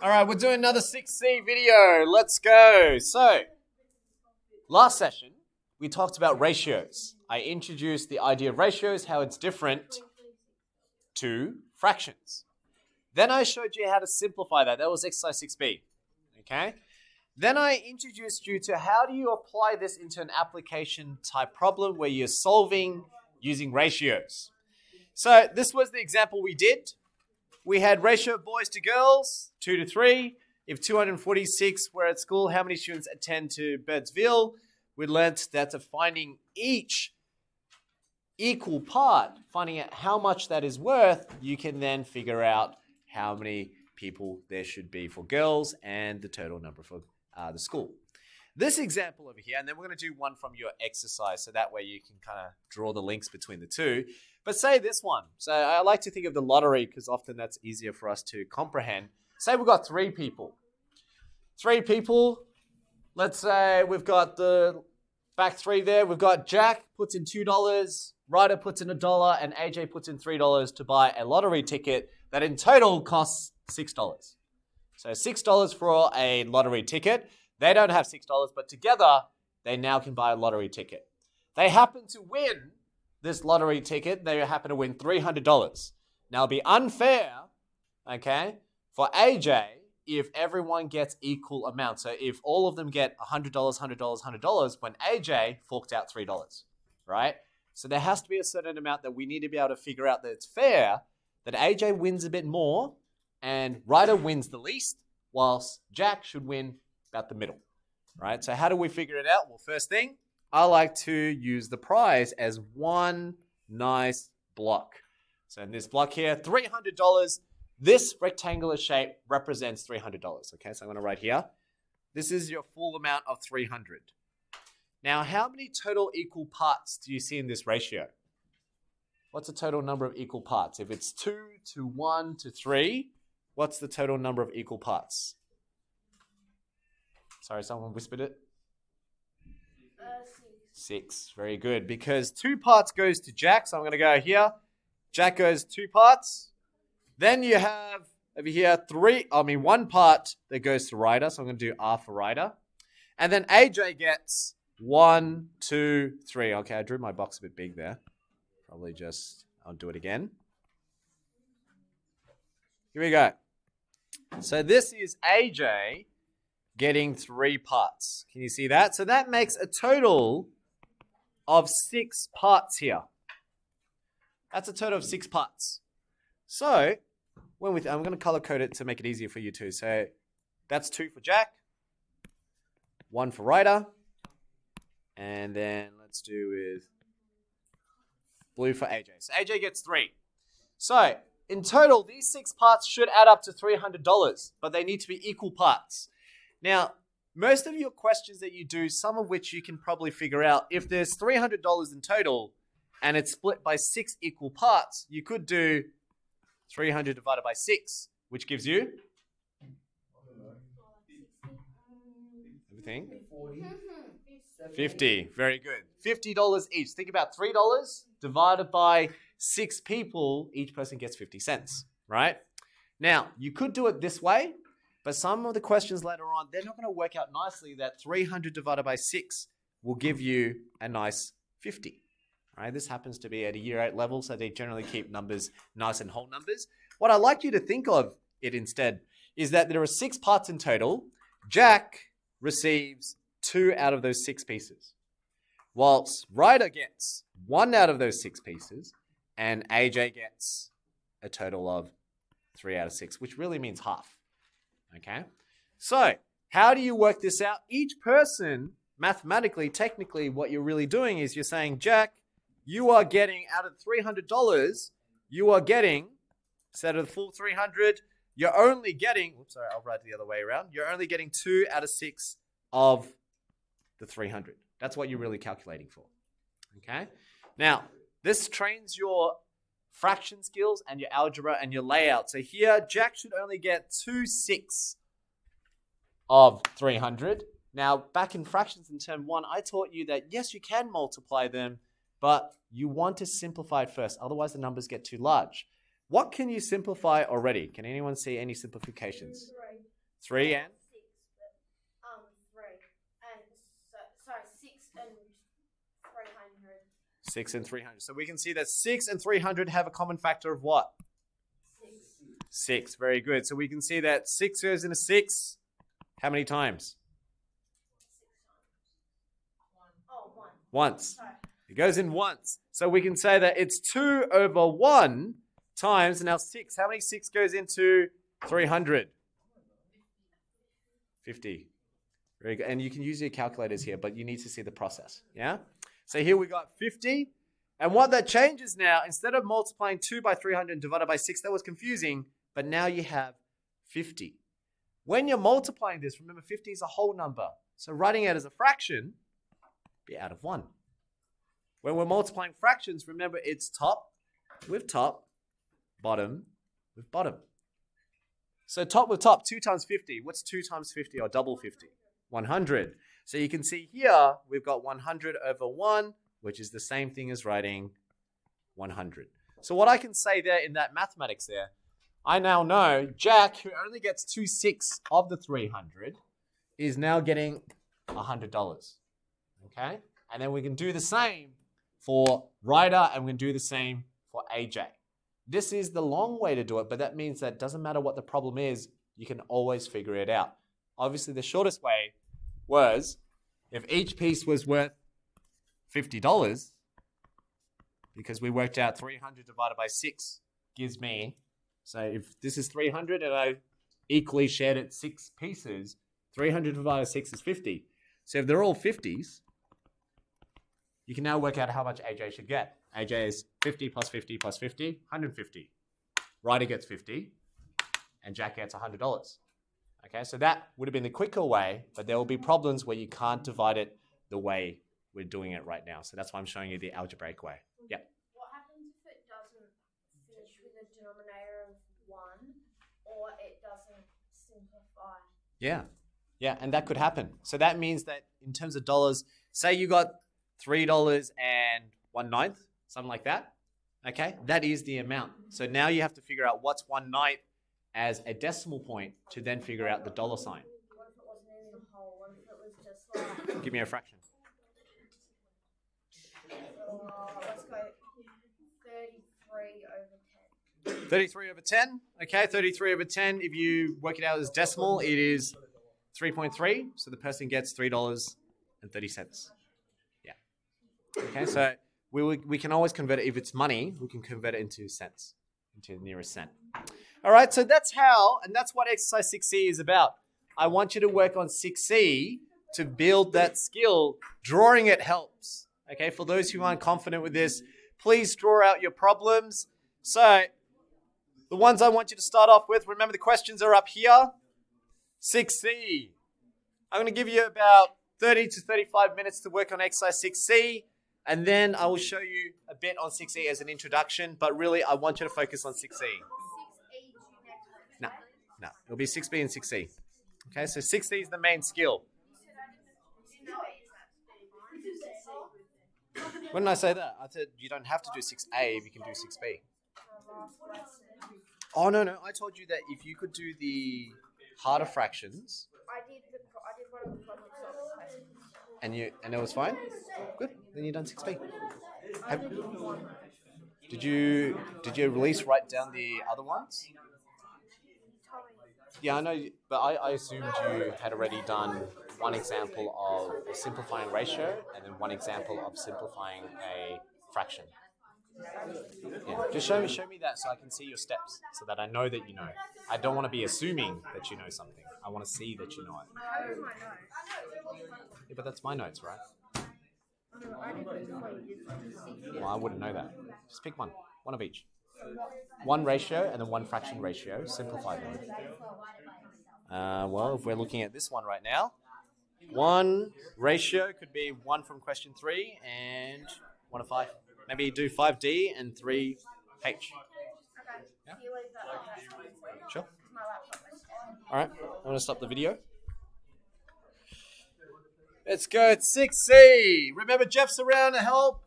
All right, we're doing another Ex6C video. Let's go. So, last session, we talked about ratios. I introduced the idea of ratios, how it's different to fractions. Then I showed you how to simplify that. That was exercise 6b. Okay? Then I introduced you to how do you apply this into an application type problem where you're solving using ratios. So this was the example we did. We had ratio of boys to girls, 2 to 3. If 246 were at school, how many students attend to Birdsville? We learnt that finding each equal part, finding out how much that is worth, you can then figure out how many people there should be for girls and the total number for the school. This example over here, and then we're going to do one from your exercise, so that way you can kind of draw the links between the two. But say this one. So I like to think of the lottery because often that's easier for us to comprehend. Say we've got 3 people. 3 people. Let's say we've got the back 3 there. We've got Jack puts in $2, Ryder puts in $1, and AJ puts in $3 to buy a lottery ticket that in total costs $6. So $6 for a lottery ticket. They don't have $6, but together they now can buy a lottery ticket. They happen to win this lottery ticket. They happen to win $300. Now it'll be unfair, okay, for AJ if everyone gets equal amounts. So if all of them get $100, $100, $100, when AJ forked out $3, right? So there has to be a certain amount that we need to be able to figure out that it's fair, that AJ wins a bit more and Ryder wins the least, whilst Jack should win about the middle, right? So how do we figure it out? Well, first thing, I like to use the prize as one nice block. So in this block here, $300, this rectangular shape represents $300. Okay, so I'm going to write here. This is your full amount of $300. Now, how many total equal parts do you see in this ratio? What's the total number of equal parts? If it's 2 to 1 to 3, what's the total number of equal parts? Sorry, someone whispered it. 6. Very good. Because 2 parts goes to Jack, so I'm going to go here. Jack goes 2 parts. Then you have over here 1 part that goes to Ryder, so I'm going to do R for Ryder. And then AJ gets 1, 2, 3. Okay, I drew my box a bit big there. I'll do it again. Here we go. So this is AJ getting 3 parts. Can you see that? So that makes a total of 6 parts here. That's a total of 6 parts. So I'm going to color code it to make it easier for you too. So that's 2 for Jack, 1 for Ryder, and then let's do with blue for AJ. So AJ gets 3. So in total, these 6 parts should add up to $300, but they need to be equal parts. Now, most of your questions that you do, some of which you can probably figure out, if there's $300 in total and it's split by 6 equal parts, you could do 300 divided by 6, which gives you everything? 50. Very good. $50 each. Think about $3 divided by 6 people. Each person gets 50 cents, right? Now, you could do it this way, but some of the questions later on, they're not going to work out nicely that 300 divided by 6 will give you a nice 50. Right? This happens to be at a year 8 level, so they generally keep numbers nice and whole numbers. What I like you to think of it instead is that there are 6 parts in total. Jack receives 2 out of those 6 pieces, whilst Ryder gets 1 out of those 6 pieces, and AJ gets a total of 3 out of 6, which really means half. Okay? So, how do you work this out? Each person, mathematically, technically, what you're really doing is you're saying, Jack, you are getting, out of $300, you are getting, instead of the full 300, you're only getting, I'll write it the other way around. You're only getting 2 out of 6 of the 300. That's what you're really calculating for. Okay? Now, this trains your fraction skills and your algebra and your layout. So here, Jack should only get 2/6 of 300. Now, back in fractions in term 1, I taught you that, yes, you can multiply them, but you want to simplify it first. Otherwise, the numbers get too large. What can you simplify already? Can anyone see any simplifications? 3 and? 6 and 300. So we can see that 6 and 300 have a common factor of what? 6. Very good. So we can see that 6 goes into 6 how many times? Once. It goes in once. So we can say that it's 2 over 1 times, now 6. How many 6 goes into 300? 50. Very good. And you can use your calculators here, but you need to see the process. Yeah? So here we got 50. And what that changes now, instead of multiplying 2 by 300 divided by 6, that was confusing, but now you have 50. When you're multiplying this, remember 50 is a whole number. So writing it as a fraction, be out of 1. When we're multiplying fractions, remember it's top with top, bottom with bottom. So top with top, 2 times 50. What's 2 times 50 or double 50? 100. So you can see here, we've got 100 over 1, which is the same thing as writing 100. So what I can say there in that mathematics there, I now know Jack, who only gets 2/6 of the 300, is now getting $100. Okay? And then we can do the same for Ryder, and we can do the same for AJ. This is the long way to do it, but that means that it doesn't matter what the problem is, you can always figure it out. Obviously, the shortest way was if each piece was worth $50, because we worked out 300 divided by 6 gives me, so if this is 300 and I equally shared it 6 pieces, 300 divided by 6 is 50. So if they're all 50s, you can now work out how much AJ should get. AJ is 50 plus 50 plus 50, 150. Ryder gets 50, and Jack gets $100. Okay, so that would have been the quicker way, but there will be problems where you can't divide it the way we're doing it right now. So that's why I'm showing you the algebraic way. Yeah. What happens if it doesn't finish with a denominator of 1 or it doesn't simplify? Yeah. Yeah, and that could happen. So that means that in terms of dollars, say you got $3.01, something like that. Okay, that is the amount. So now you have to figure out what's 1/9 as a decimal point to then figure out the dollar sign. What if it wasn't in the whole? What if it was just like... Give me a fraction. Let's go 33 over 10. 33 over 10. Okay, 33 over 10. If you work it out as decimal, it is 3.3. So the person gets $3.30. Yeah. Okay, so we can always convert it. If it's money, we can convert it into cents, into the nearest cent. All right, so that's how, and that's what exercise 6C is about. I want you to work on 6C to build that skill. Drawing it helps. Okay, for those who aren't confident with this, please draw out your problems. So, the ones I want you to start off with, remember the questions are up here. 6C. I'm going to give you about 30 to 35 minutes to work on exercise 6C, and then I will show you a bit on 6E as an introduction, but really I want you to focus on 6E. No, it'll be 6B and 6C. Okay, so 6C is the main skill. When did I say that? I said you don't have to do 6A if you can do 6B. Oh, no, I told you that if you could do the harder fractions. I did one of the problem solving questions. And it was fine? Good, then you've done 6B. Did you at least write down the other ones? Yeah, I know, but I assumed you had already done one example of a simplifying ratio and then one example of simplifying a fraction. Yeah, just show me that so I can see your steps so that I know that you know. I don't want to be assuming that you know something. I want to see that you know it. Yeah, but that's my notes, right? Well, I wouldn't know that. Just pick one of each. One ratio and then one fraction ratio. Simplify them. Well, if we're looking at this one right now, one ratio could be 1 from question 3 and 1 of 5. Maybe do 5D and 3H. Okay. Yeah? You leave that like that. Sure. My laptop is down. All right, I'm going to stop the video. Let's go at 6C. Remember, Jeff's around to help.